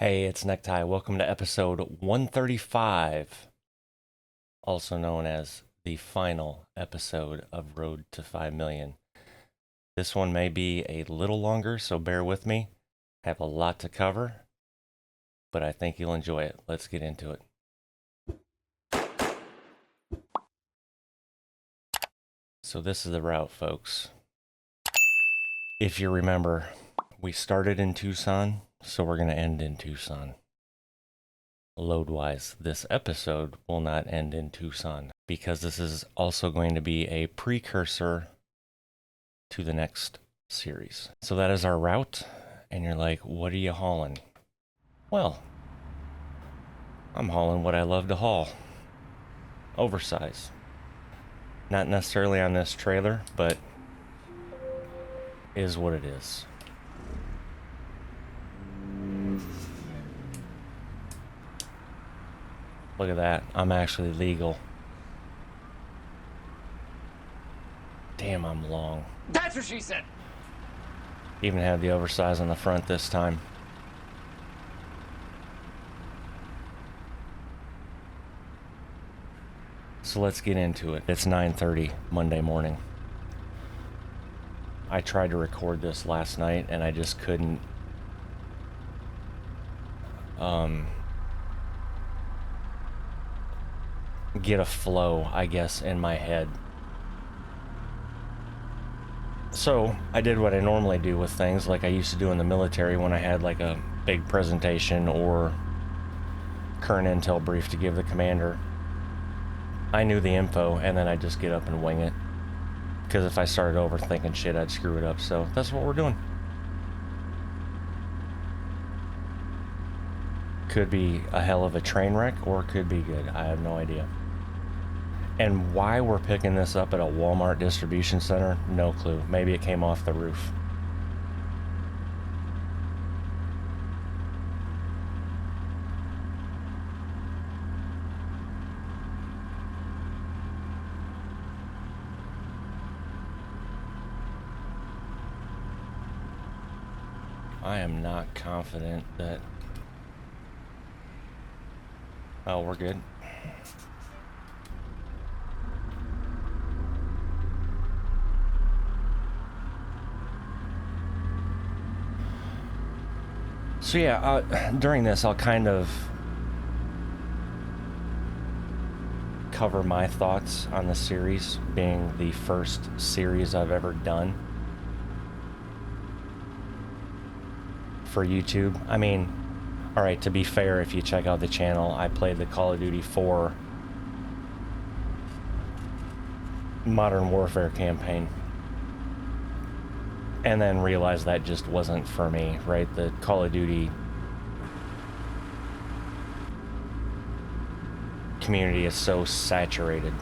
Hey, it's Necktie. Welcome to episode 135, also known as the final episode of Road to 5 million. This one may be a little longer, so bear with me. I have a lot to cover, but I think you'll enjoy it. Let's get into it. So this is the route, folks. If you remember, we started in Tucson, so we're going to end in Tucson. Load-wise, this episode will not end in Tucson because this is also going to be a precursor to the next series. So that is our route, and you're like, what are you hauling? Well, I'm hauling what I love to haul. Oversize. Not necessarily on this trailer, but is what it is. Look at that. I'm actually legal. Damn, I'm long. That's what she said. Even had the oversize on the front this time. So let's get into it. It's 9:30 Monday morning. I tried to record this last night and I just couldn't get a flow, I guess, in my head. So I did what I normally do with things, like I used to do in the military when I had like a big presentation or current intel brief to give the commander. I knew the info and then I'd just get up and wing it, because if I started overthinking shit, I'd screw it up. So that's what we're doing. Could be a hell of a train wreck or could be good. I have no idea. And why we're picking this up at a Walmart distribution center, no clue. Maybe it came off the roof. I am not confident that... Oh, we're good. So yeah, during this I'll kind of cover my thoughts on the series, being the first series I've ever done for YouTube. I mean, alright, to be fair, if you check out the channel, I played the Call of Duty 4 Modern Warfare campaign. And then realized that just wasn't for me, right? The Call of Duty community is so saturated.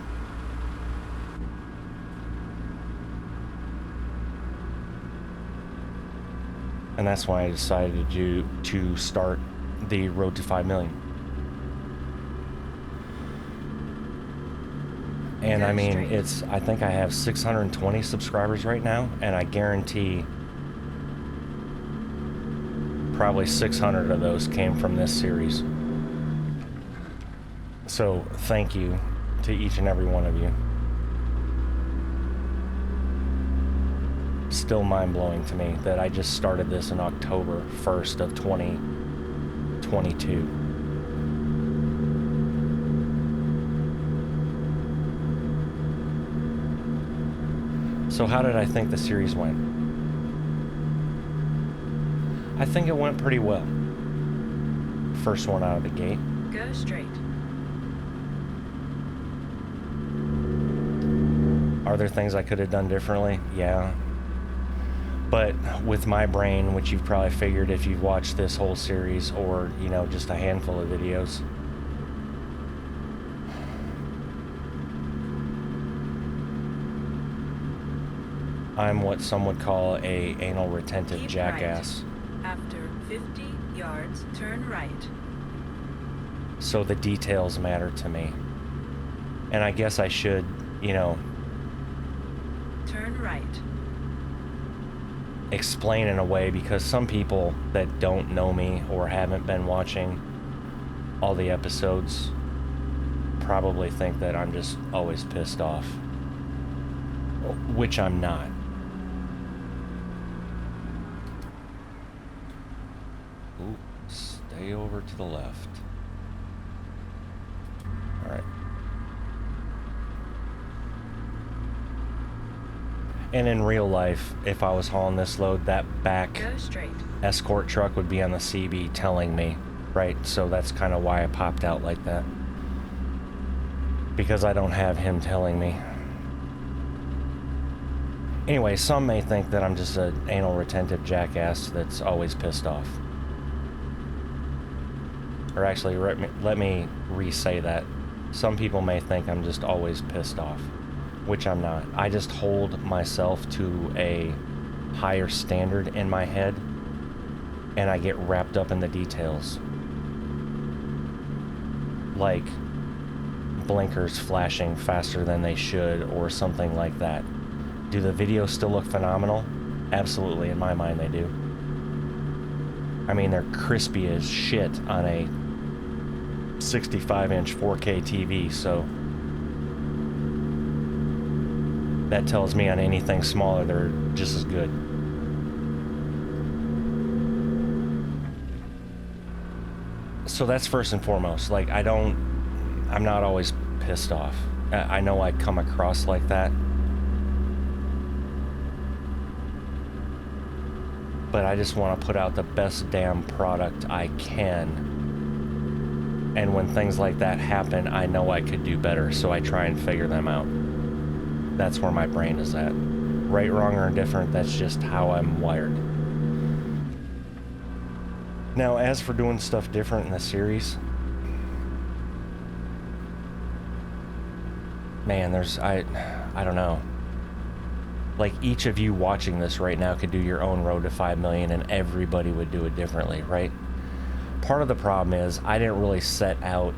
And that's why I decided to start the Road to 5 million. And I mean, I think I have 620 subscribers right now, and I guarantee probably 600 of those came from this series. So thank you to each and every one of you. Still mind-blowing to me that I just started this in October 1st of 2022. So how did I think the series went? I think it went pretty well. First one out of the gate. Go straight. Are there things I could have done differently? Yeah. But with my brain, which you've probably figured if you've watched this whole series or, you know, just a handful of videos, I'm what some would call a anal retentive Keep jackass. Right. After 50 yards, turn right. So the details matter to me. And I guess I should, you know... Turn right. explain in a way, because some people that don't know me or haven't been watching all the episodes probably think that I'm just always pissed off, which I'm not. Ooh, stay over to the left. All right. And in real life, if I was hauling this load, that back escort truck would be on the CB telling me, right? So that's kind of why I popped out like that. Because I don't have him telling me. Anyway, some may think that I'm just an anal retentive jackass that's always pissed off. Or actually, let me re-say that. Some people may think I'm just always pissed off, which I'm not. I just hold myself to a higher standard in my head, and I get wrapped up in the details. Like blinkers flashing faster than they should, or something like that. Do the videos still look phenomenal? Absolutely, in my mind they do. I mean, they're crispy as shit on a 65-inch 4K TV, so that tells me on anything smaller they're just as good. So that's first and foremost. Like, I'm not always pissed off. I know I come across like that, but I just want to put out the best damn product I can. And when things like that happen, I know I could do better, so I try and figure them out. That's where my brain is at. Right, wrong, or indifferent, that's just how I'm wired. Now, as for doing stuff different in the series, man, I don't know. Like, each of you watching this right now could do your own road to 5 million, and everybody would do it differently, right? Part of the problem is I didn't really set out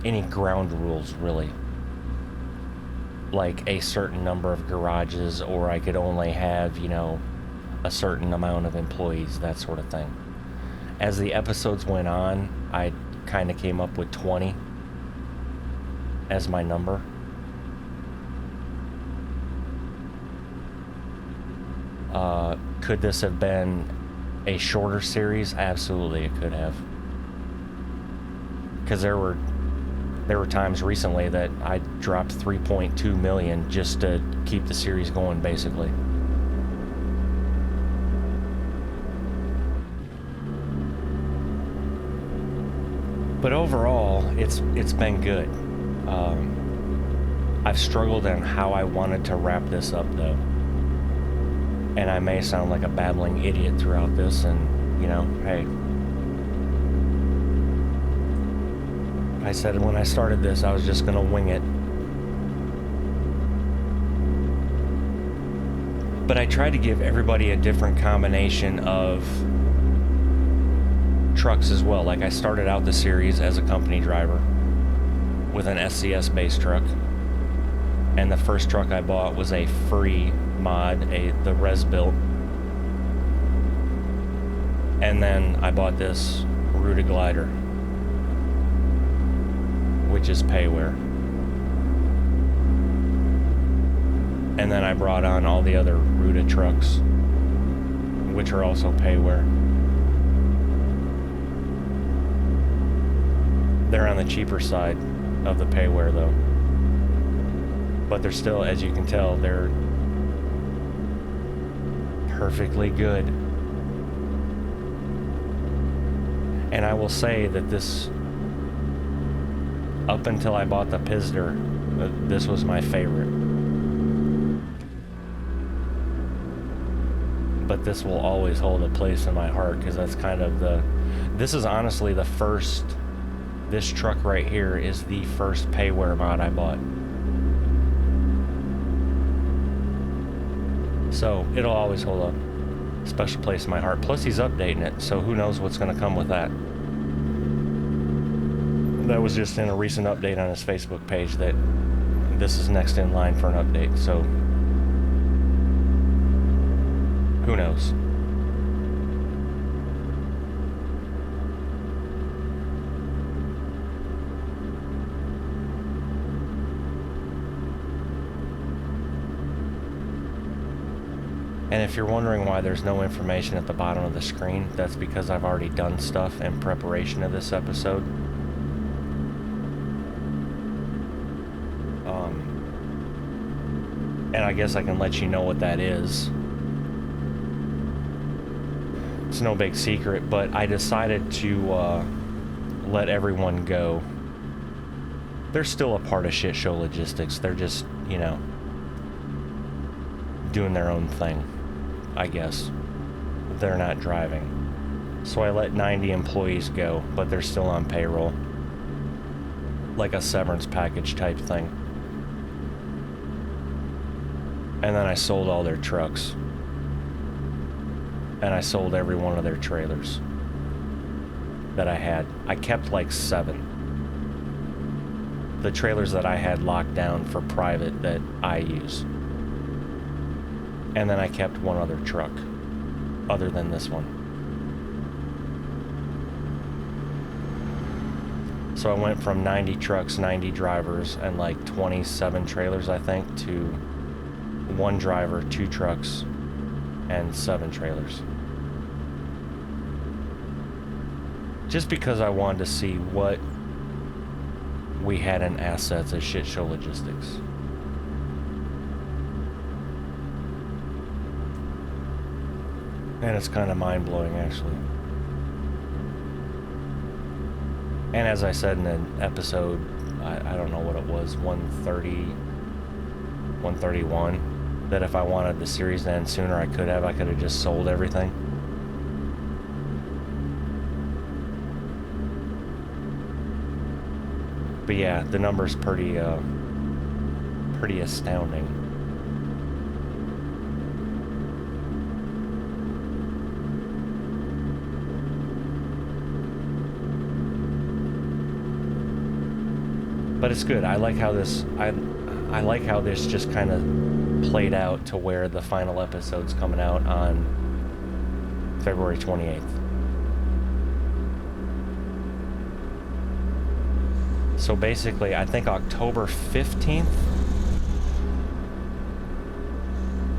any ground rules, really. Like a certain number of garages, or I could only have, you know, a certain amount of employees, that sort of thing. As the episodes went on, I kind of came up with 20 as my number. Could this have been a shorter series? Absolutely, it could have. Because there were times recently that I dropped 3.2 million just to keep the series going, basically. But overall, it's been good. I've struggled on how I wanted to wrap this up, though. And I may sound like a babbling idiot throughout this, and, you know, hey. I said when I started this, I was just going to wing it. But I tried to give everybody a different combination of trucks as well. Like, I started out the series as a company driver with an SCS base truck. And the first truck I bought was a free mod, the Res built. And then I bought this Ruda glider, which is payware. And then I brought on all the other Ruda trucks, which are also payware. They're on the cheaper side of the payware, though. But they're still, as you can tell, they're perfectly good. And I will say that this, up until I bought the Pizder, this was my favorite. But this will always hold a place in my heart, because that's kind of this is honestly the first, this truck right here is the first payware mod I bought. So it'll always hold a special place in my heart. Plus he's updating it, so who knows what's going to come with that. That was just in a recent update on his Facebook page that this is next in line for an update. So Who knows? And if you're wondering why there's no information at the bottom of the screen, that's because I've already done stuff in preparation of this episode. And I guess I can let you know what that is. It's no big secret, but I decided to let everyone go. They're still a part of Shit Show Logistics. They're just, you know, doing their own thing, I guess. They're not driving. So I let 90 employees go, but they're still on payroll. Like a severance package type thing. And then I sold all their trucks. And I sold every one of their trailers that I had. I kept like 7. The trailers that I had locked down for private that I use. And then I kept one other truck, other than this one. So I went from 90 trucks, 90 drivers, and like 27 trailers, I think, to 1 driver, 2 trucks, and 7 trailers. Just because I wanted to see what we had in assets as Shit Show Logistics. And it's kind of mind-blowing, actually. And as I said in an episode, I don't know what it was, 130, 131, that if I wanted the series to end sooner, I could have just sold everything. But yeah, the number's pretty astounding. But it's good. I like how this just kind of played out to where the final episode's coming out on February 28th. So basically, I think October 15th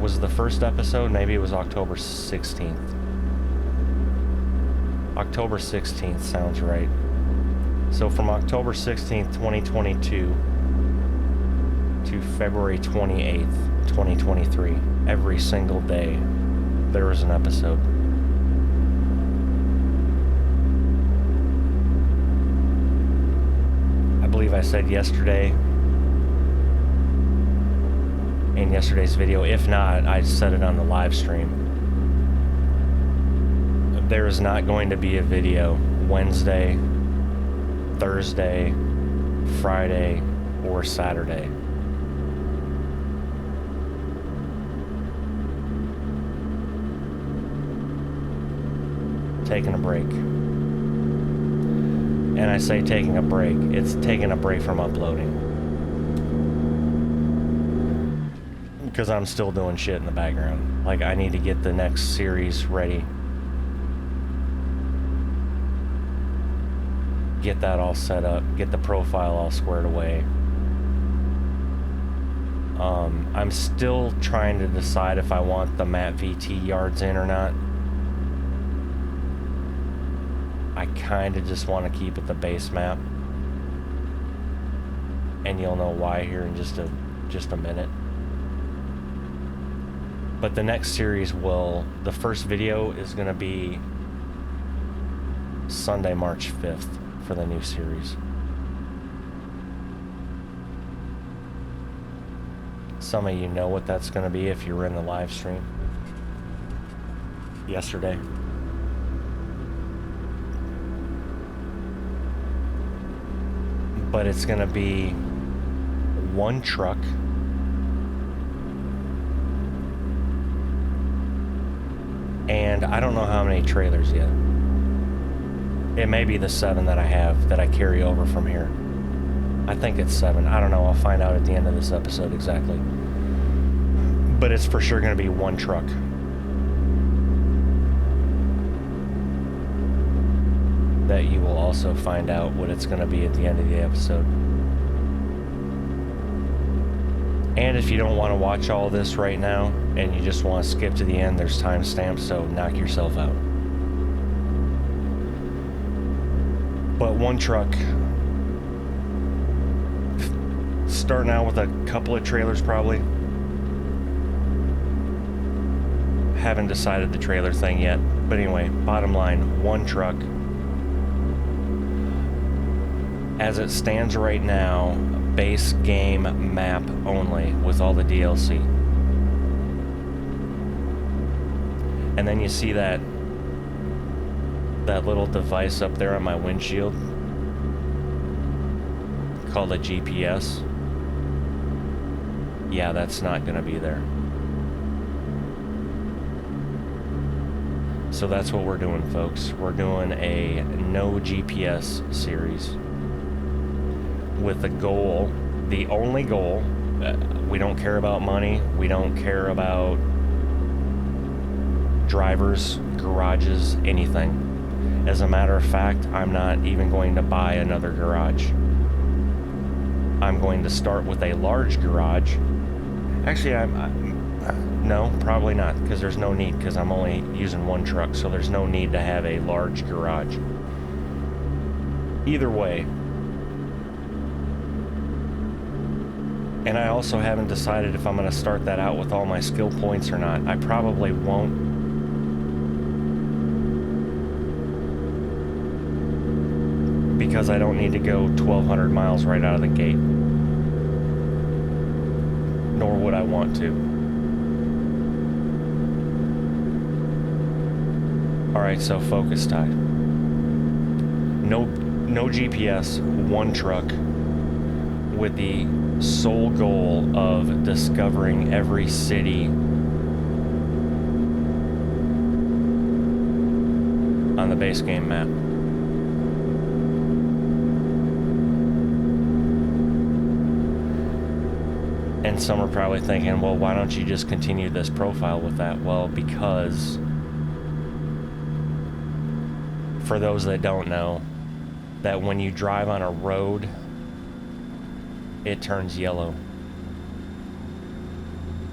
was the first episode. Maybe it was October 16th. October 16th sounds right. So from October 16th, 2022 to February 28th, 2023, every single day there was an episode. I believe I said yesterday in yesterday's video. If not, I said it on the live stream. There is not going to be a video Wednesday, Thursday, Friday, or Saturday. Taking a break. And I say taking a break, it's taking a break from uploading. Because I'm still doing shit in the background. Like, I need to get the next series ready. Get that all set up, get the profile all squared away. I'm still trying to decide if I want the matte VT yards in or not. I kind of just want to keep it the base map. And you'll know why here in just a minute. But the next series the first video is going to be Sunday, March 5th. For the new series. Some of you know what that's going to be if you were in the live stream yesterday. But it's going to be 1 truck, and I don't know how many trailers yet. It may be the 7 that I have that I carry over from here. I think it's 7. I don't know. I'll find out at the end of this episode exactly. But it's for sure going to be 1 truck. that you will also find out what it's going to be at the end of the episode. And if you don't want to watch all this right now and you just want to skip to the end, there's timestamps, so knock yourself out. But one truck, starting out with a couple of trailers probably. Haven't decided the trailer thing yet. But anyway, bottom line, one truck. As it stands right now, base game map only with all the DLC. And then you see that little device up there on my windshield called a GPS. Yeah, that's not gonna be there. So that's what we're doing, folks. We're doing a no GPS series with the goal, the only goal, we don't care about money, we don't care about drivers, garages, anything. As a matter of fact, I'm not even going to buy another garage. I'm going to start with a large garage. Actually, no, probably not, because there's no need, because I'm only using one truck, so there's no need to have a large garage. Either way. And I also haven't decided if I'm going to start that out with all my skill points or not. I probably won't. Because I don't need to go 1,200 miles right out of the gate. Nor would I want to. Alright, so focus time. No GPS, one truck, with the sole goal of discovering every city on the base game map. And some are probably thinking, well, why don't you just continue this profile with that? Well, because for those that don't know, that when you drive on a road, it turns yellow.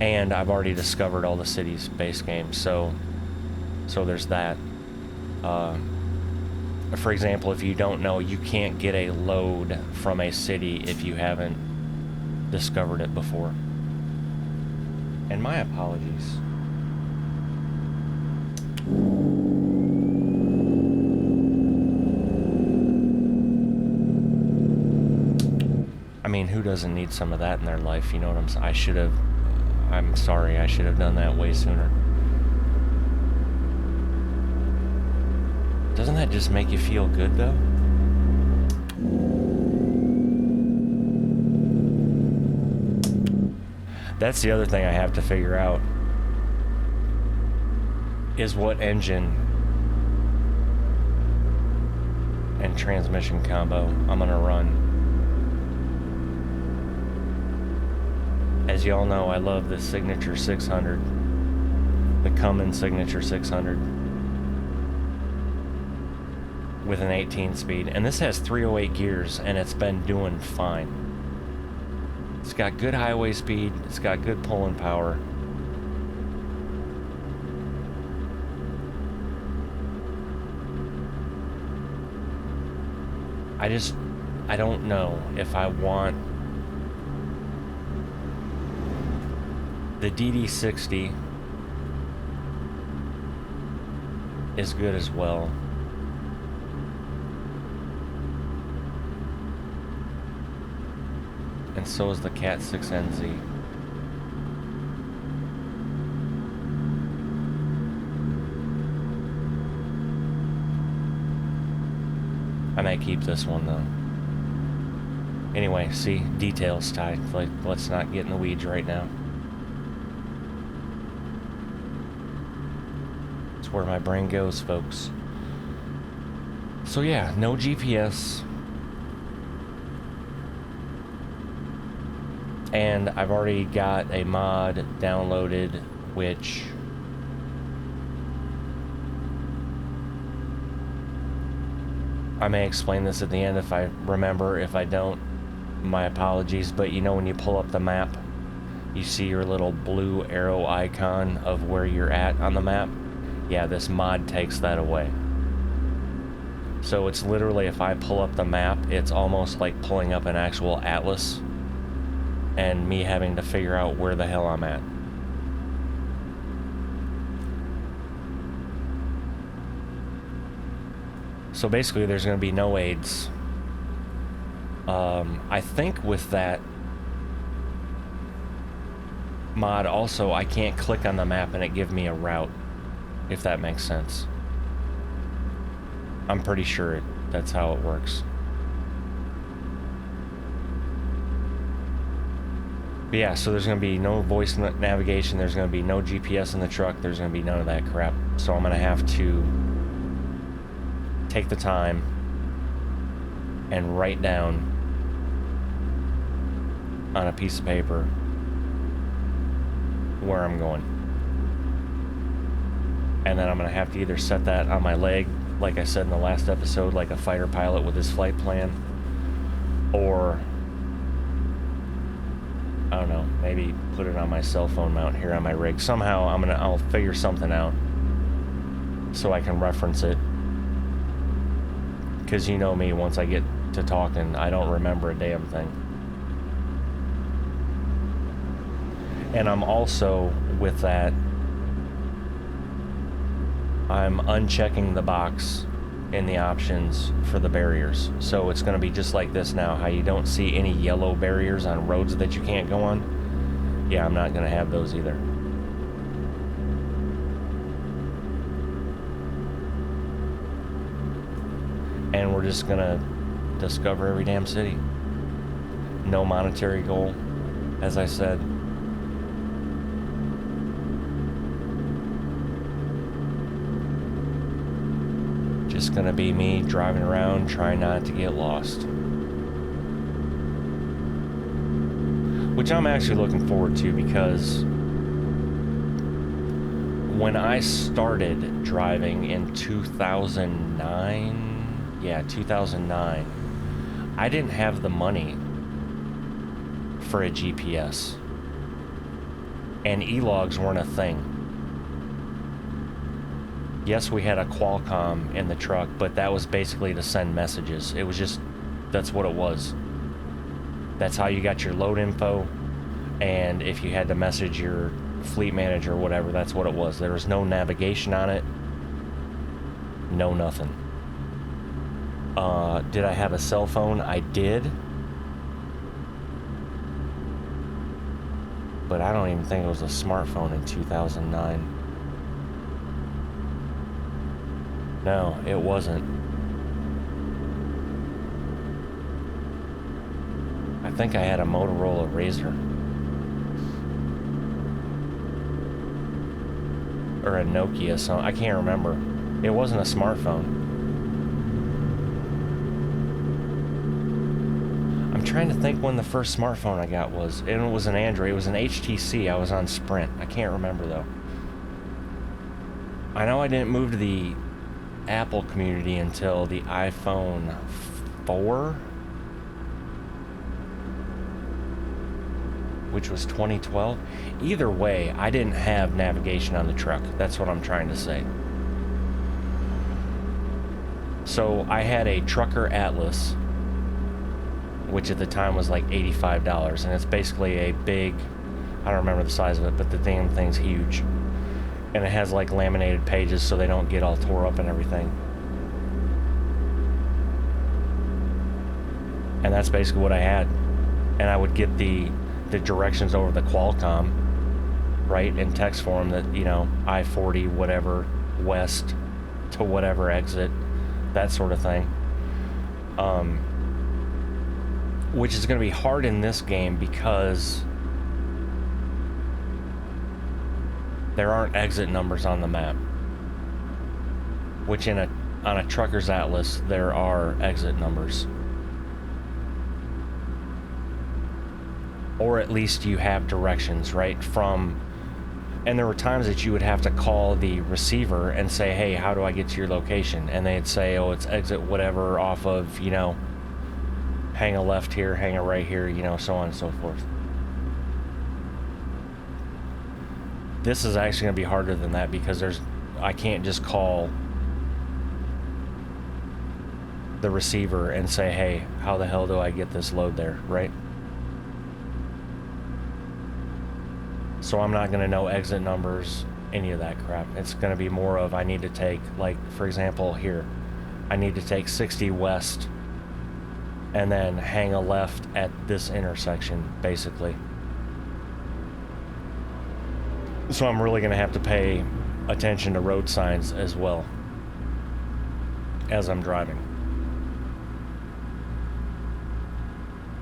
And I've already discovered all the cities base game, so there's that. For example, if you don't know, you can't get a load from a city if you haven't discovered it before. And my apologies. I mean, who doesn't need some of that in their life? You know what I'm saying? I'm sorry, I should have done that way sooner. Doesn't that just make you feel good, though? That's the other thing I have to figure out, is what engine and transmission combo I'm gonna run. As y'all know, I love the Signature 600, the Cummins Signature 600 with an 18 speed, and this has 308 gears and it's been doing fine. It's got good highway speed, it's got good pulling power. I don't know if I want the DD60 is good as well. And so is the Cat 6NZ. I might keep this one though. Anyway, see, details tied. Like, let's not get in the weeds right now. It's where my brain goes, folks. So yeah, no GPS. And I've already got a mod downloaded, which I may explain this at the end if I remember. If I don't, my apologies. But you know, when you pull up the map, you see your little blue arrow icon of where you're at on the map. Yeah, this mod takes that away. So it's literally, if I pull up the map, it's almost like pulling up an actual atlas and me having to figure out where the hell I'm at. So basically there's going to be no aids. I think with that mod also, I can't click on the map and it give me a route, if that makes sense. I'm pretty sure that's how it works. But yeah, so there's going to be no voice navigation, there's going to be no GPS in the truck, there's going to be none of that crap. So I'm going to have to take the time and write down on a piece of paper where I'm going. And then I'm going to have to either set that on my leg, like I said in the last episode, like a fighter pilot with his flight plan, or I don't know, maybe put it on my cell phone mount here on my rig. Somehow I'll figure something out so I can reference it. Because you know me, once I get to talking, I don't remember a damn thing. And I'm also, with that, I'm unchecking the box in the options for the barriers. So it's going to be just like this now, how you don't see any yellow barriers on roads that you can't go on. Yeah, I'm not going to have those either. And we're just going to discover every damn city. No monetary goal, as I said. Just gonna be me driving around trying not to get lost, which I'm actually looking forward to, because when I started driving in 2009, I didn't have the money for a GPS, and e-logs weren't a thing. Yes, we had a Qualcomm in the truck, but that was basically to send messages. It was just, that's what it was. That's how you got your load info, and if you had to message your fleet manager or whatever, that's what it was. There was no navigation on it. No nothing. Did I have a cell phone? I did. But I don't even think it was a smartphone in 2009. No, it wasn't. I think I had a Motorola Razer. Or a Nokia, so I can't remember. It wasn't a smartphone. I'm trying to think when the first smartphone I got was. And it was an Android. It was an HTC. I was on Sprint. I can't remember, though. I know I didn't move to the Apple community until the iPhone 4, which was 2012. Either way, I didn't have navigation on the truck. That's what I'm trying to say. So I had a Trucker Atlas, which at the time was like $85, and it's basically a big, I don't remember the size of it, but the damn thing's huge. And it has like laminated pages so they don't get all tore up and everything. And that's basically what I had. And I would get the directions over the Qualcomm, right, in text form that, you know, I-40, whatever, west to whatever exit, that sort of thing. Which is going to be hard in this game because there aren't exit numbers on the map, which on a trucker's atlas there are exit numbers, or at least you have directions, right, from And there were times that you would have to call the receiver and say, hey, how do I get to your location? And they'd say, oh, it's exit whatever off of, you know, hang a left here, hang a right here, you know, so on and so forth. This is actually going to be harder than that because I can't just call the receiver and say, hey, how the hell do I get this load there, right? So I'm not going to know exit numbers, any of that crap. It's going to be more of I need to take, like, for example, here. I need to take 60 west and then hang a left at this intersection, basically. So I'm really going to have to pay attention to road signs as well as I'm driving.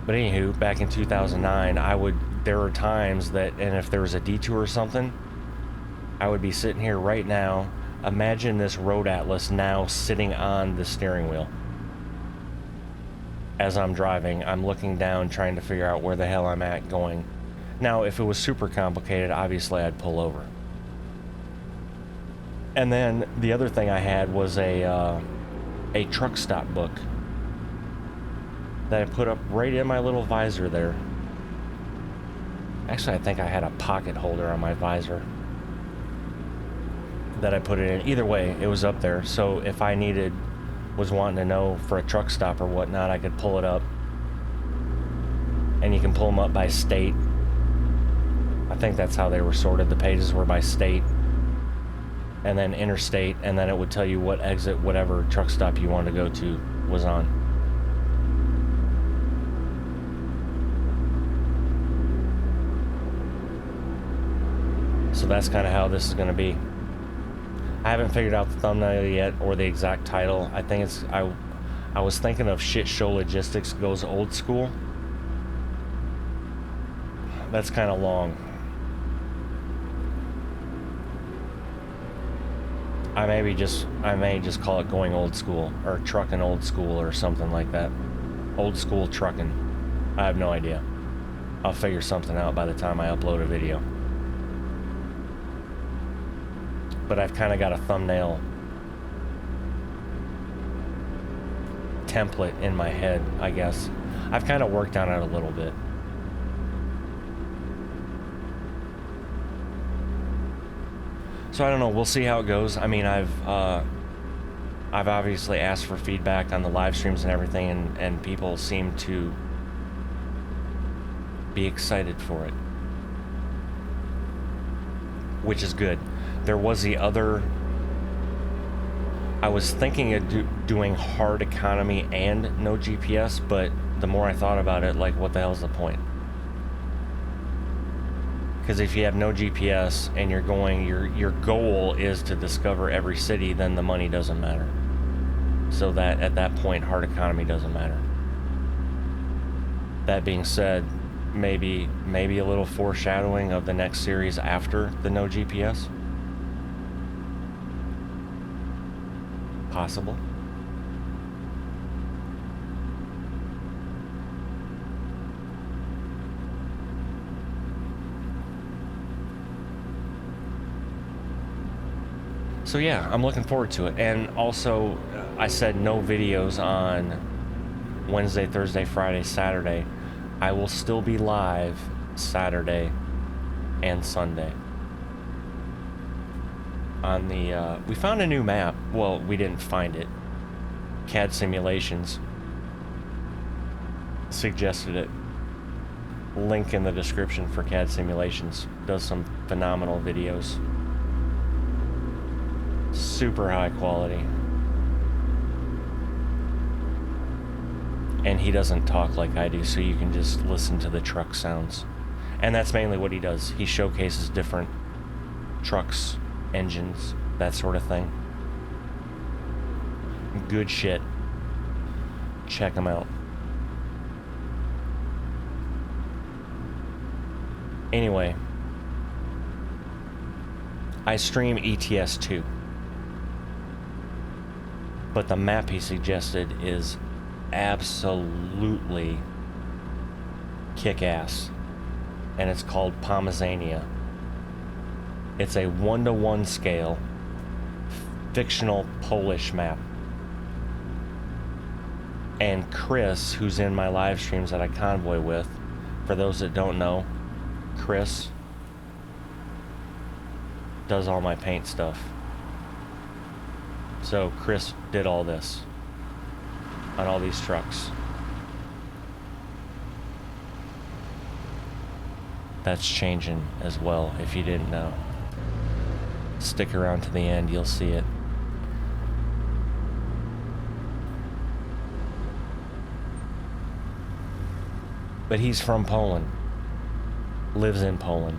But anywho, back in 2009, there were times that, and if there was a detour or something, I would be sitting here right now. Imagine this road atlas now sitting on the steering wheel. As I'm driving, I'm looking down trying to figure out where the hell I'm at going. Now, if it was super complicated, obviously I'd pull over. And then the other thing I had was a truck stop book that I put up right in my little visor there. Actually, I think I had a pocket holder on my visor that I put it in. Either way, it was up there. So if I was wanting to know for a truck stop or whatnot, I could pull it up. And you can pull them up by state. I think that's how they were sorted. The pages were by state. And then interstate. And then it would tell you what exit, whatever truck stop you wanted to go to was on. So that's kind of how this is going to be. I haven't figured out the thumbnail yet or the exact title. I think it's I was thinking of Shit Show Logistics Goes Old School. That's kind of long. I may just call it Going Old School or Trucking Old School or something like that. Old School Trucking. I have no idea. I'll figure something out by the time I upload a video. But I've kind of got a thumbnail template in my head, I guess. I've kind of worked on it a little bit. So I don't know, we'll see how it goes. I mean, I've obviously asked for feedback on the live streams and everything, and people seem to be excited for it, which is good. There was the other, I was thinking of doing hard economy and no GPS, but the more I thought about it, like, what the hell's the point? Because if you have no GPS and you're going, your goal is to discover every city, then the money doesn't matter. So that at that point, hard economy doesn't matter. That being said, maybe a little foreshadowing of the next series after the no GPS. Possible. So yeah, I'm looking forward to it. And also, I said no videos on Wednesday, Thursday, Friday, Saturday. I will still be live Saturday and Sunday. On the, we found a new map. Well, we didn't find it. CAD Simulations suggested it. Link in the description for CAD Simulations. Does some phenomenal videos. Super high quality. And he doesn't talk like I do, so you can just listen to the truck sounds. And that's mainly what he does. He showcases different trucks, engines, that sort of thing. Good shit. Check him out. Anyway, I stream ETS2. But the map he suggested is absolutely kick-ass. And it's called Pomazania. It's a 1-to-1 scale fictional Polish map. And Chris, who's in my live streams that I convoy with, for those that don't know, Chris does all my paint stuff. So Chris did all this on all these trucks. That's changing as well, if you didn't know. Stick around to the end, you'll see it. But he's from Poland. Lives in Poland.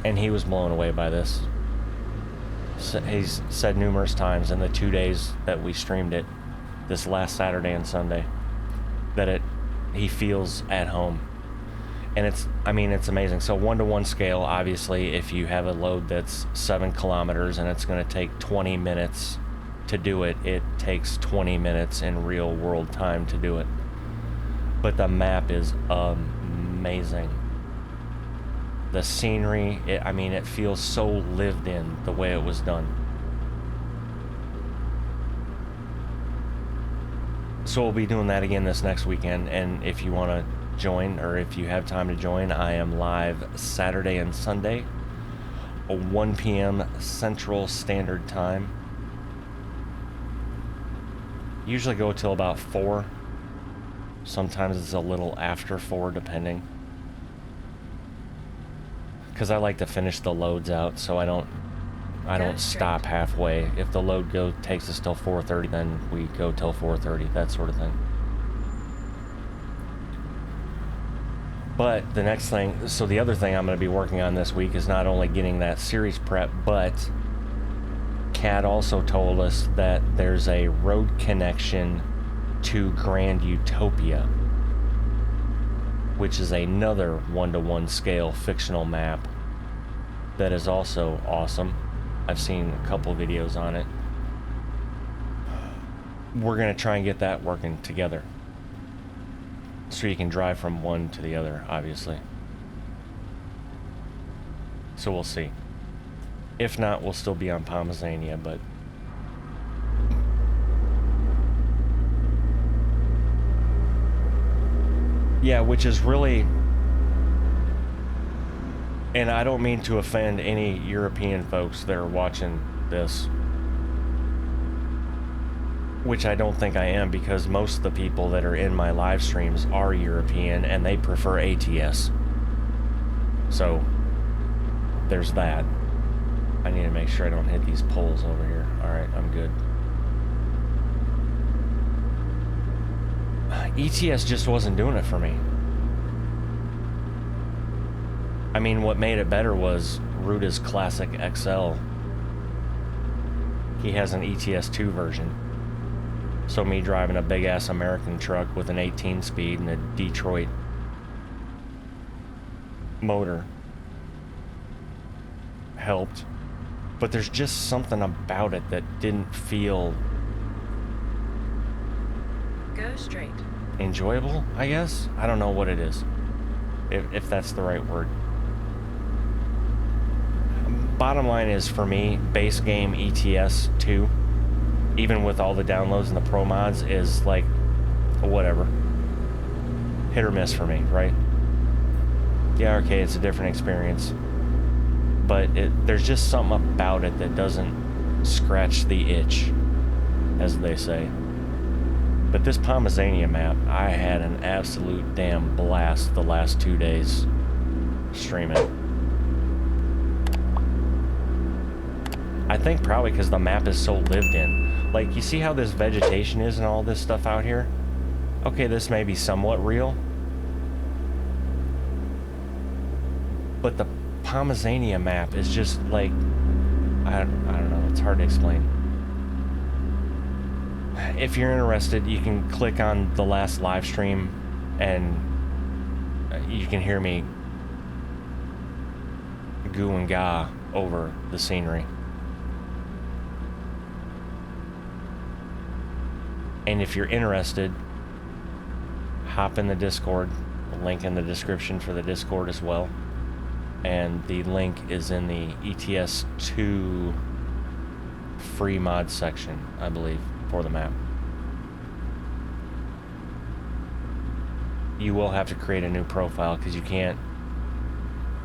And he was blown away by this. He's said numerous times in the 2 days that we streamed it, this last Saturday and Sunday, that he feels at home. And it's amazing. So 1-to-1 scale, obviously, if you have a load that's 7 kilometers and it's going to take 20 minutes to do it, it takes 20 minutes in real world time to do it. But the map is amazing. The scenery, it feels so lived in the way it was done. So we'll be doing that again this next weekend, and if you want to join, or if you have time to join, I am live Saturday and Sunday, 1 p.m. Central Standard Time. Usually go till about 4. Sometimes it's a little after 4, depending. Because I like to finish the loads out, so I don't stop halfway. If the load takes us till 4:30, then we go till 4:30, that sort of thing. But the next thing, so the other thing I'm going to be working on this week is not only getting that series prep, but Kat also told us that there's a road connection to Grand Utopia, which is another 1-to-1 scale fictional map that is also awesome. I've seen a couple videos on it. We're going to try and get that working together, so you can drive from one to the other, obviously. So we'll see. If not, we'll still be on Pomazania, but... yeah, which is really... and I don't mean to offend any European folks that are watching this, which I don't think I am, because most of the people that are in my live streams are European and they prefer ATS. So there's that. I need to make sure I don't hit these poles over here. Alright, I'm good. ETS just wasn't doing it for me. I mean, what made it better was Ruda's Classic XL. He has an ETS2 version. So me driving a big-ass American truck with an 18-speed and a Detroit motor helped. But there's just something about it that didn't feel... Go straight. enjoyable, I guess? I don't know what it is. If that's the right word. Bottom line is, for me, base game ETS 2, even with all the downloads and the pro mods, is like, whatever. Hit or miss for me, right? Yeah, okay, it's a different experience. But there's just something about it that doesn't scratch the itch, as they say. But this Pomazania map, I had an absolute damn blast the last 2 days streaming. I think probably because the map is so lived in. Like, you see how this vegetation is and all this stuff out here? Okay, this may be somewhat real. But the Pomazania map is just like... I don't know, it's hard to explain. If you're interested, you can click on the last live stream and you can hear me goo and ga over the scenery. And if you're interested, hop in the Discord, a link in the description for the Discord as well. And the link is in the ETS2 free mod section, I believe, for the map. You will have to create a new profile because you can't.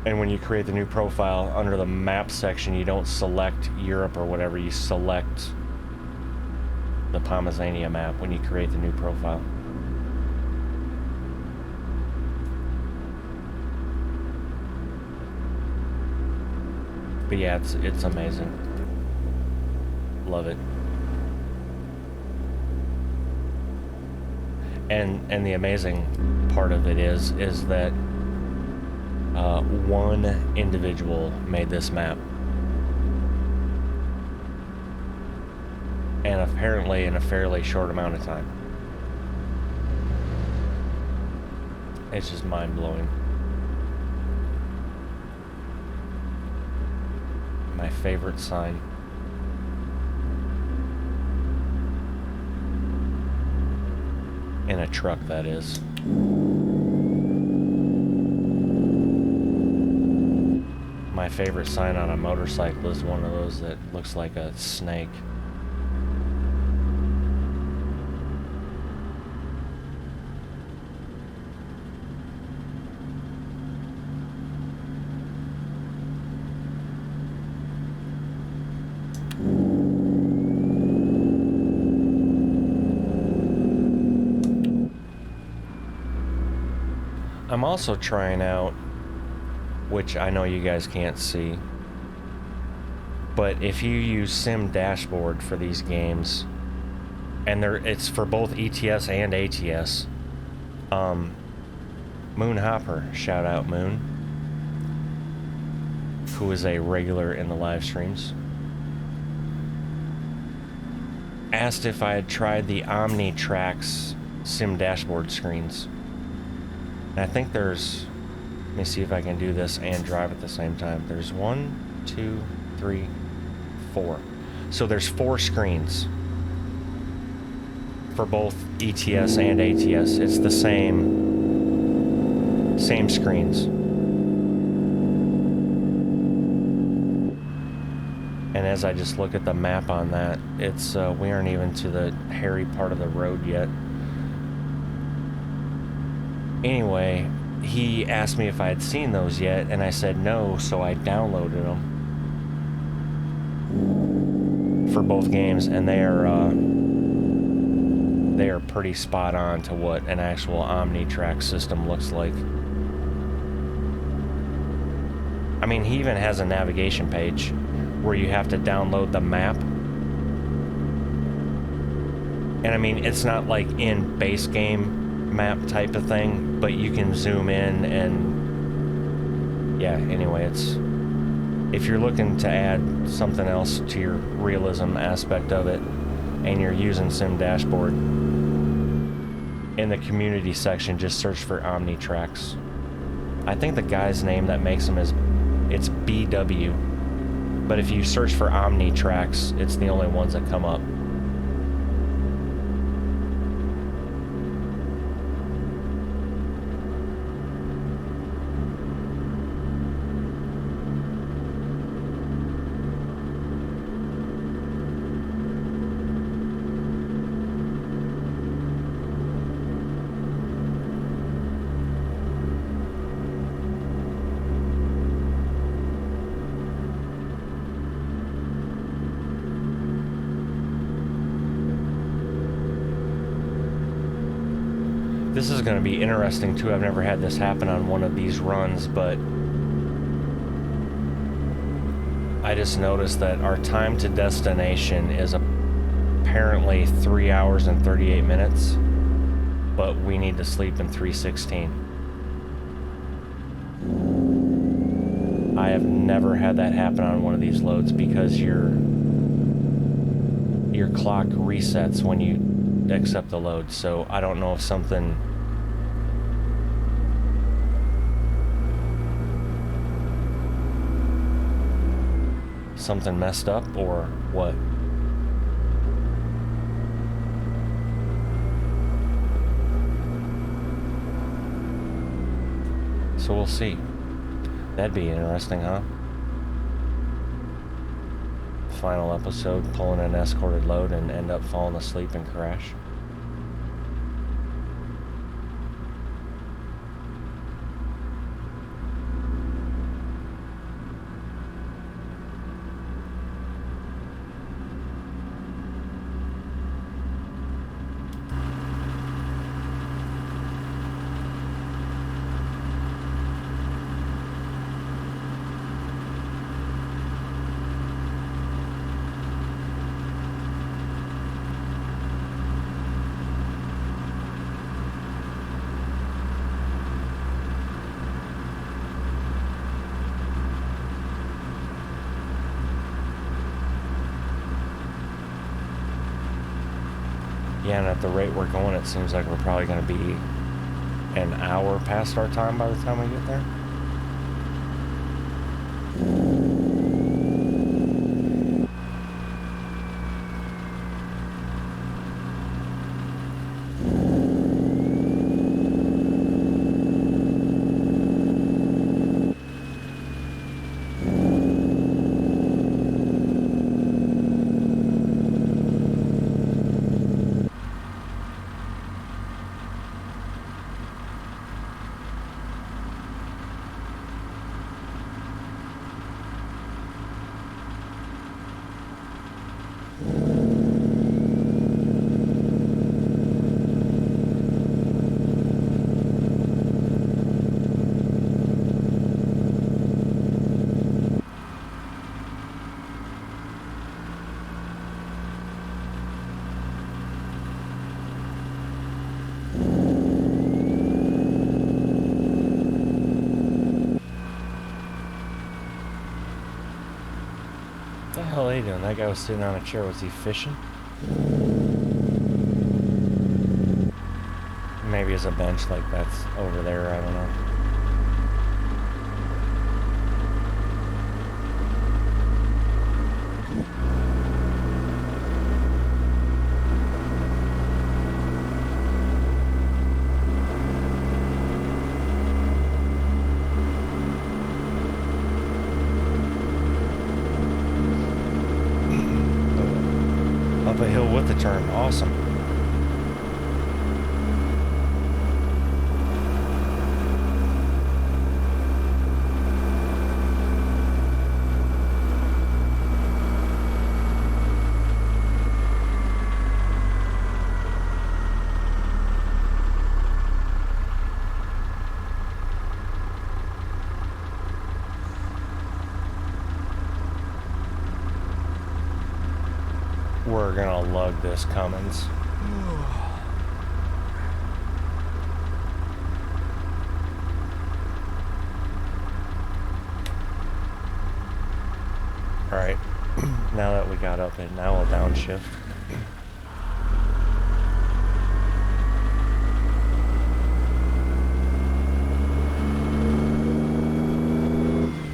And when you create the new profile under the map section, you don't select Europe or whatever, you select the Pomazania map when you create the new profile. But yeah, it's amazing. Love it. And the amazing part of it is that one individual made this map, and apparently in a fairly short amount of time. It's just mind-blowing. My favorite sign. In a truck, that is. My favorite sign on a motorcycle is one of those that looks like a snake. I'm also trying out, which I know you guys can't see, but if you use Sim Dashboard for these games, and it's for both ETS and ATS, Moon Hopper, shout out Moon, who is a regular in the live streams, asked if I had tried the OmniTrax Sim Dashboard screens. And I think there's, let me see if I can do this and drive at the same time. There's 1, 2, 3, 4. So there's 4 screens for both ETS and ATS. It's the same screens. And as I just look at the map on that, it's we aren't even to the hairy part of the road yet. Anyway, he asked me if I had seen those yet, and I said no, so I downloaded them for both games, and they are pretty spot on to what an actual OmniTrax system looks like. I mean, he even has a navigation page where you have to download the map. And I mean, it's not like in base game map type of thing, but you can zoom in and yeah, anyway, it's, if you're looking to add something else to your realism aspect of it and you're using Sim Dashboard, in the community section just search for OmniTrax. I think the guy's name that makes them it's BW, but if you search for OmniTrax, it's the only ones that come up. This is going to be interesting too. I've never had this happen on one of these runs, but I just noticed that our time to destination is apparently 3 hours and 38 minutes, but we need to sleep in 3:16. I have never had that happen on one of these loads because your clock resets when you accept the load, so I don't know if something messed up or what. So we'll see. That'd be interesting, huh? Final episode, pulling an escorted load and end up falling asleep and crash. Yeah, and at the rate we're going, it seems like we're probably going to be an hour past our time by the time we get there. What the hell are they doing? That guy was sitting on a chair. Was he fishing? Maybe it's a bench like that's over there. I don't know. Up a hill with the turn. Awesome. We're gonna lug this Cummins. Alright, now that we got up and now we'll downshift.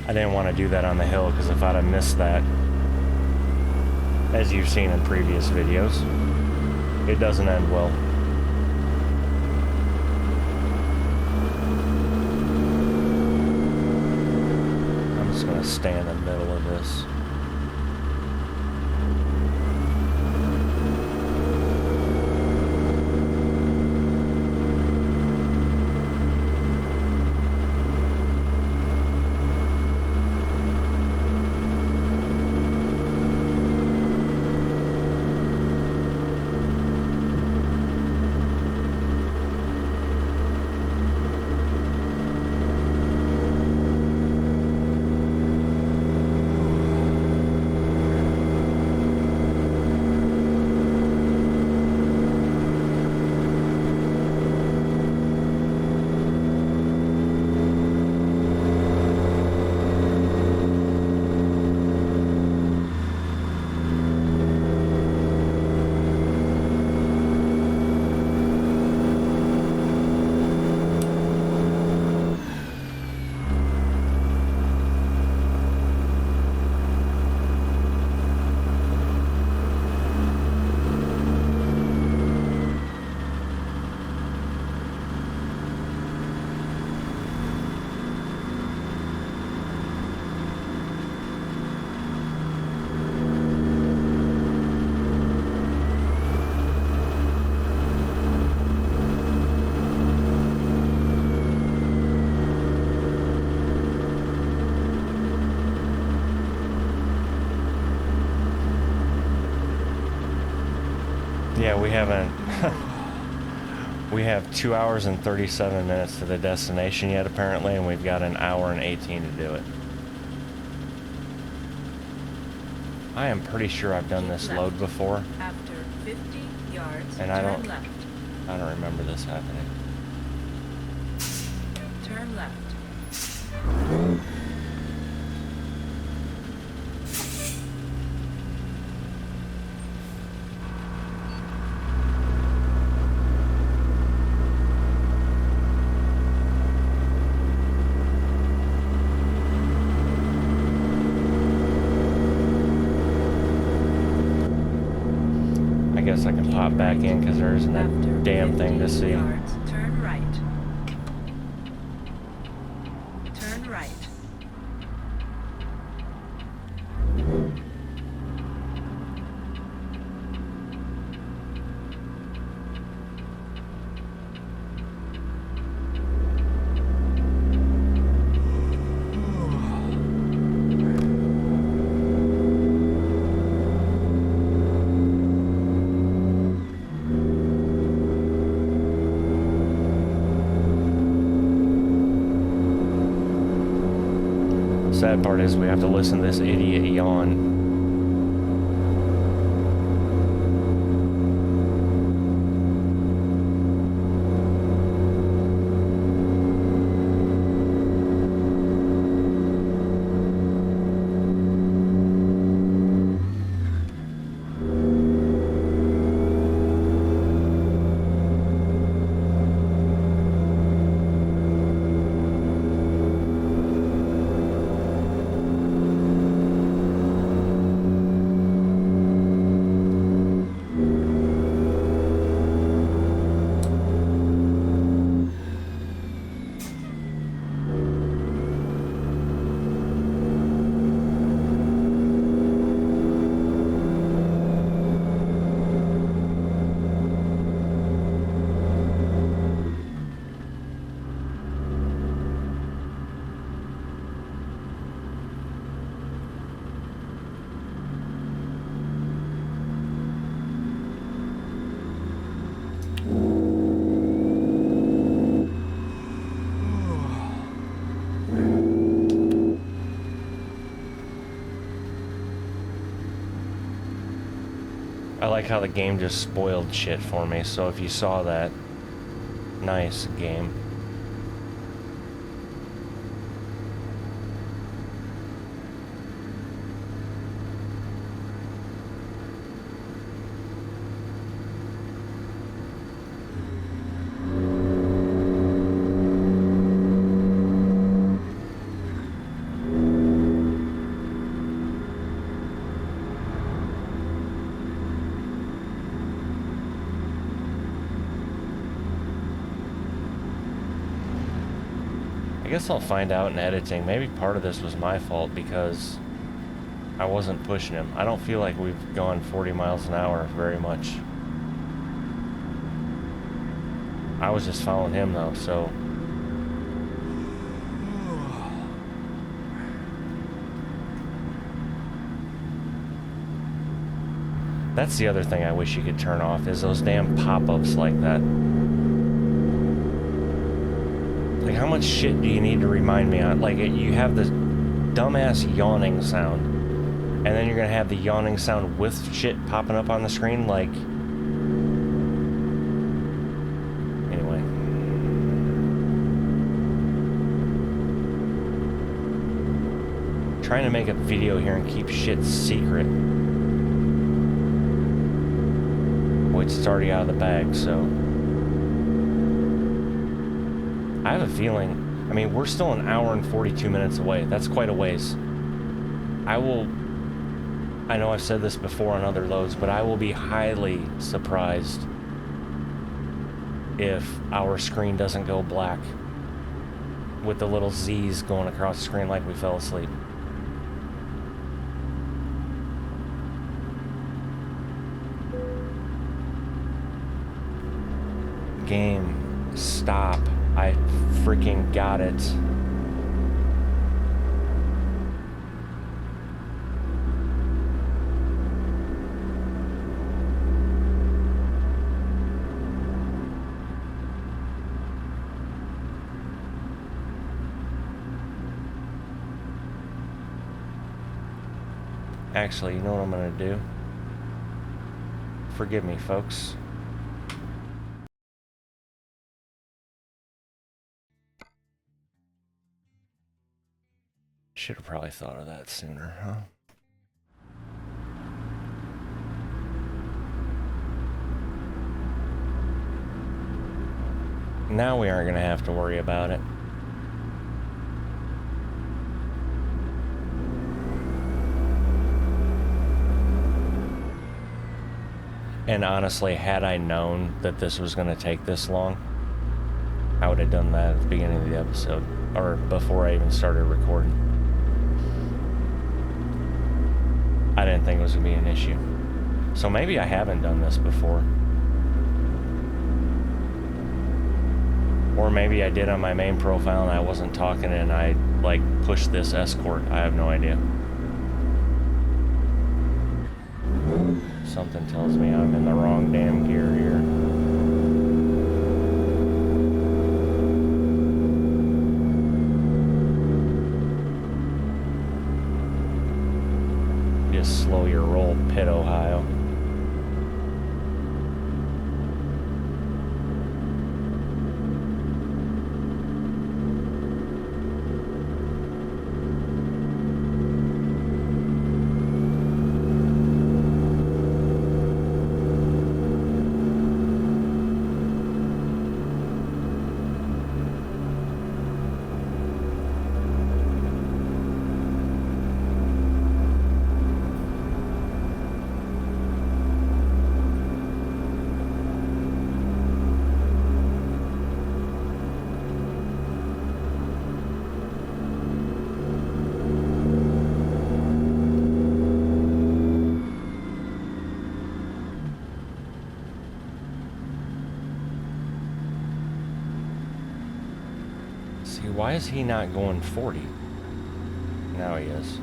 I didn't want to do that on the hill because if I'd have missed that, as you've seen in previous videos, it doesn't end well. I'm just gonna stay in the middle of this. Yeah, we haven't. We have 2 hours and 37 minutes to the destination yet, apparently, and we've got an hour and 18 to do it. I am pretty sure I've done this load before. After 50 yards, and turn left. I don't remember this happening. Turn left. I guess I can pop back in because there isn't a damn thing to see. Yards, turn right. Turn right. Sad part is we have to listen to this idiot yawn. I like how the game just spoiled shit for me, so if you saw that, nice game. I guess I'll find out in editing. Maybe part of this was my fault because I wasn't pushing him. I don't feel like we've gone 40 miles an hour very much. I was just following him though, so. That's the other thing I wish you could turn off, is those damn pop-ups like that. Like, how much shit do you need to remind me on? Like, you have the dumbass yawning sound, and then you're gonna have the yawning sound with shit popping up on the screen, like... Anyway. Trying to make a video here and keep shit secret. Which is already out of the bag, so... I have a feeling, I mean, we're still an hour and 42 minutes away. That's quite a ways. I know I've said this before on other loads, but I will be highly surprised if our screen doesn't go black with the little Z's going across the screen like we fell asleep. Game, stop. I freaking got it. Actually, you know what I'm gonna do? Forgive me, folks. Should have probably thought of that sooner, huh? Now we aren't gonna have to worry about it. And honestly, had I known that this was gonna take this long, I would have done that at the beginning of the episode, or before I even started recording. I didn't think it was gonna be an issue. So maybe I haven't done this before. Or maybe I did on my main profile and I wasn't talking and I like pushed this escort. I have no idea. Something tells me I'm in the wrong damn gear here. Just slow your roll, Pitt, Ohio. Why is he not going 40? Now he is.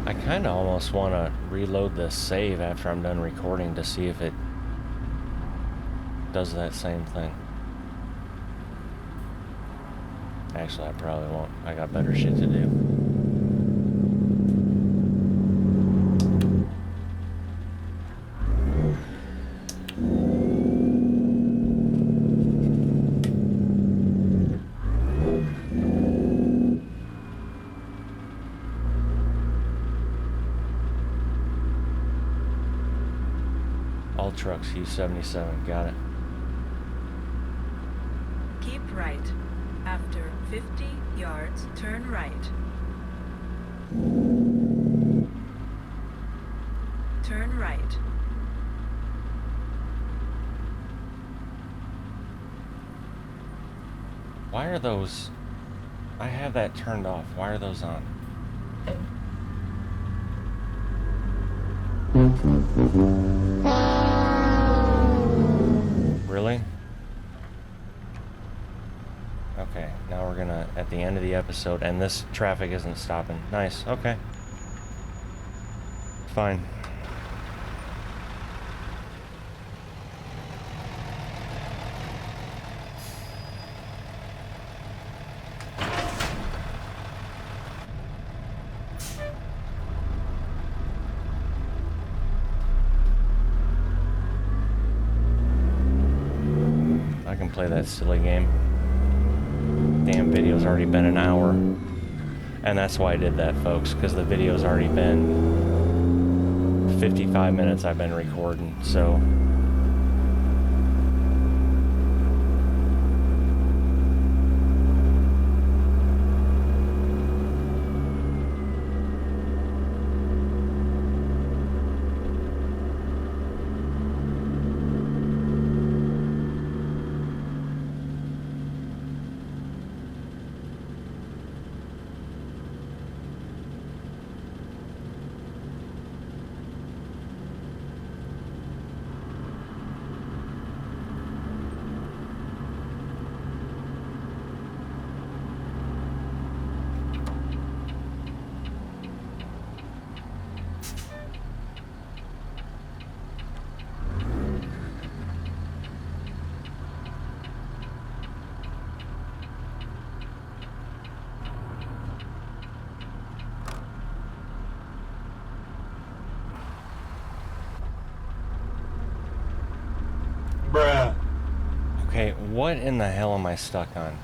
I kind of almost want to reload this save after I'm done recording to see if it does that same thing. Actually, I probably won't. I got better shit to do. Trucks U77, got it. Keep right. After 50 yards, turn right. Turn right. Why are those... I have that turned off. Why are those on? Really? Okay, now we're gonna, at the end of the episode, and this traffic isn't stopping. Nice, okay. Fine. Play that silly game. Damn video's already been an hour. And that's why I did that, folks, because the video's already been 55 minutes I've been recording, so... Wait, what in the hell am I stuck on?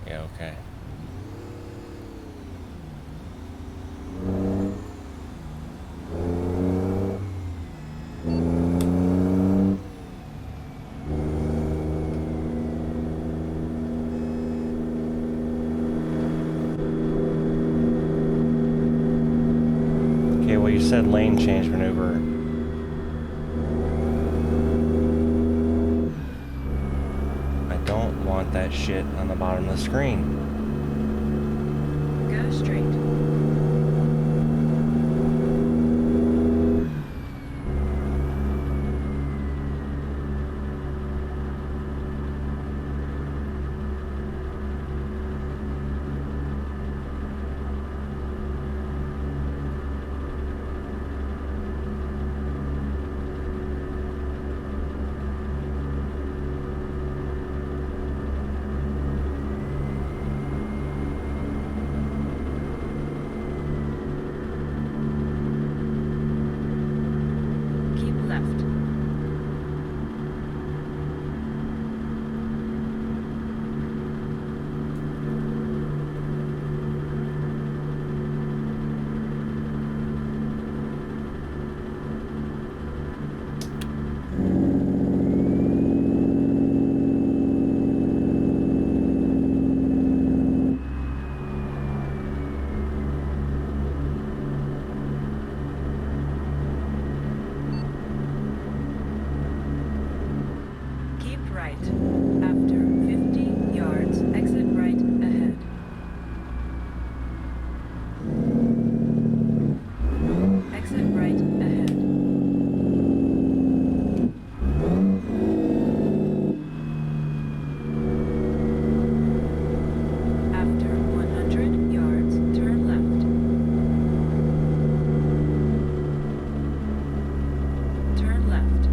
Yeah, okay. Okay, well, you said lane change maneuver. I don't want that shit on the bottom of the screen. Go straight. Keep left. Keep right. After 50 yards, exit right ahead. Exit right ahead. After 100 yards, turn left. Turn left.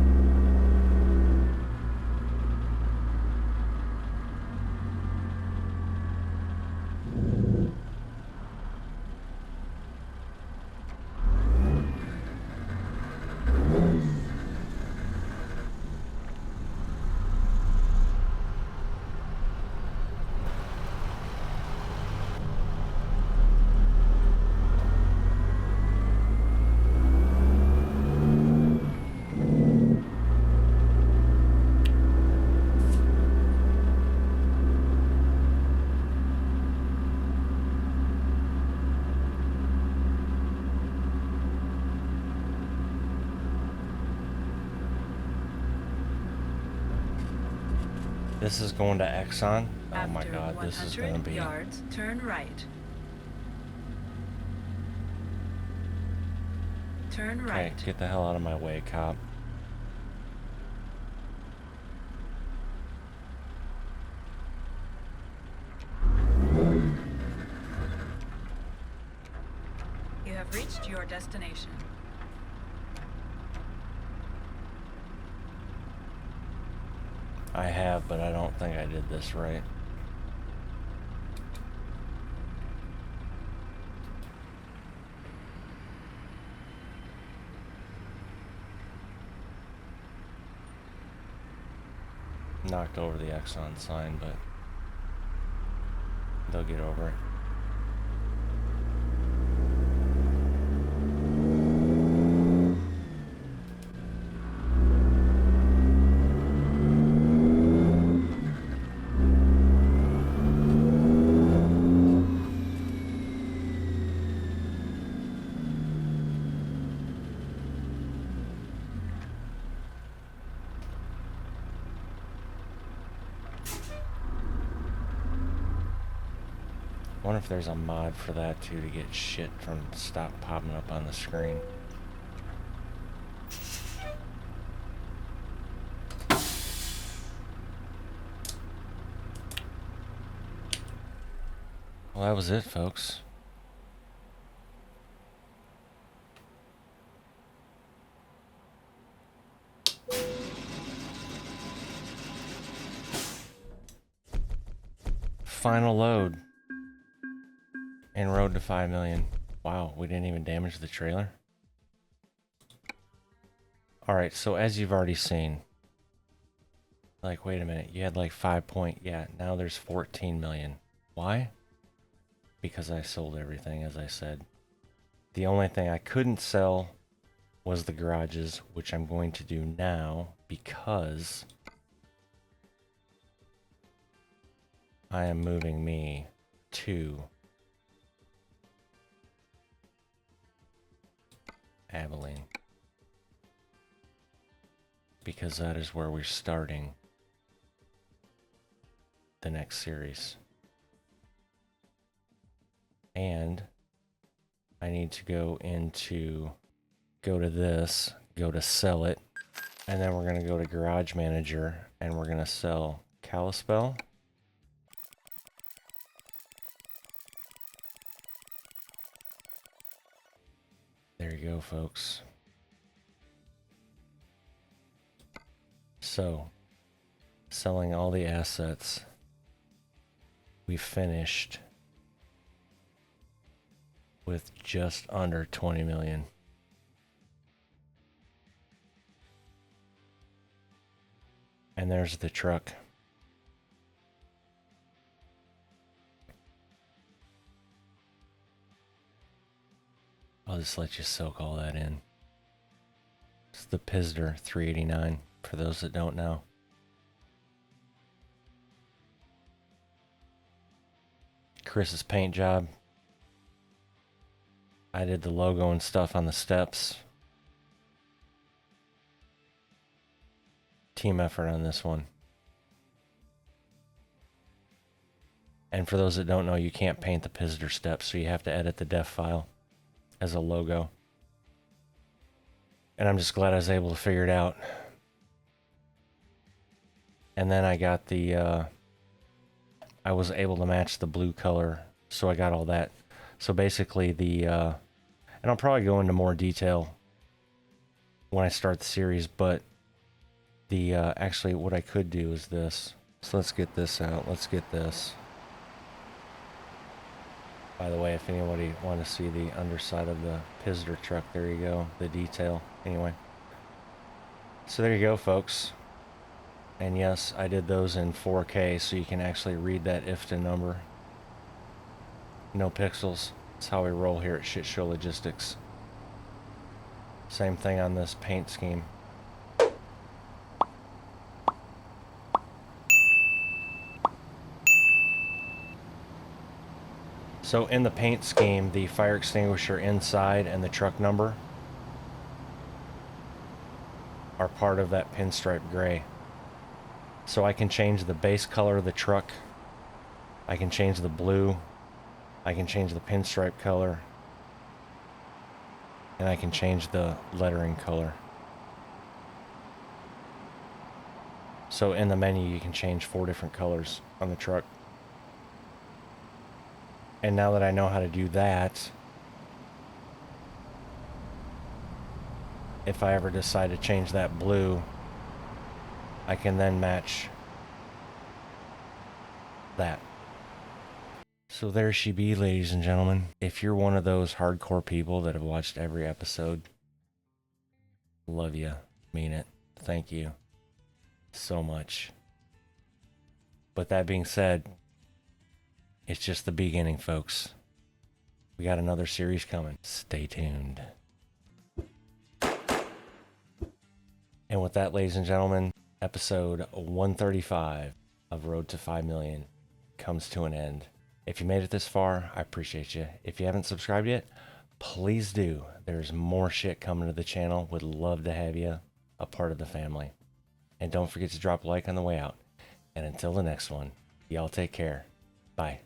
This is going to Exxon. Oh my After god, this is 100 gonna be... yards, turn right. Turn Okay, right. get the hell out of my way, cop. You have reached your destination. I have, but I don't think I did this right. Knocked over the Exxon sign, but they'll get over it. I wonder if there's a mod for that too, to get shit from stop popping up on the screen. Well, that was it, folks. final load. And road to 5 million. Wow, we didn't even damage the trailer. Alright, so as you've already seen, like, wait a minute, you had like 5 point, yeah, now there's 14 million. Why? Because I sold everything, as I said. The only thing I couldn't sell was the garages, which I'm going to do now because I am moving me to Abilene. Because that is where we're starting the next series. And I need to go to this, go to sell it, and then we're going to go to Garage Manager, and we're going to sell Kalispell. There you go, folks. So, selling all the assets, we finished with just under 20 million. And there's the truck. I'll just let you soak all that in. It's the Pizder 389, for those that don't know. Chris's paint job. I did the logo and stuff on the steps. Team effort on this one. And for those that don't know, you can't paint the Pizder steps, so you have to edit the def file as a logo. And I'm just glad I was able to figure it out. And then I got the, I was able to match the blue color, so I got all that. So basically the, and I'll probably go into more detail when I start the series, but the, actually what I could do is this. So let's get this out, let's get this. By the way, if anybody want to see the underside of the Pizder truck, there you go, the detail. Anyway, so there you go, folks. And yes, I did those in 4K, so you can actually read that IFTA number. No pixels. That's how we roll here at Shit Show Logistics. Same thing on this paint scheme. So in the paint scheme, the fire extinguisher inside and the truck number are part of that pinstripe gray. So I can change the base color of the truck. I can change the blue. I can change the pinstripe color. And I can change the lettering color. So in the menu, you can change 4 different colors on the truck. And now that I know how to do that, if I ever decide to change that blue, I can then match that. So there she be, ladies and gentlemen. If you're one of those hardcore people that have watched every episode, love you, mean it, thank you so much. But that being said, it's just the beginning, folks. We got another series coming. Stay tuned. And with that, ladies and gentlemen, episode 135 of Road to 5 Million comes to an end. If you made it this far, I appreciate you. If you haven't subscribed yet, please do. There's more shit coming to the channel. Would love to have you a part of the family. And don't forget to drop a like on the way out. And until the next one, y'all take care. Bye.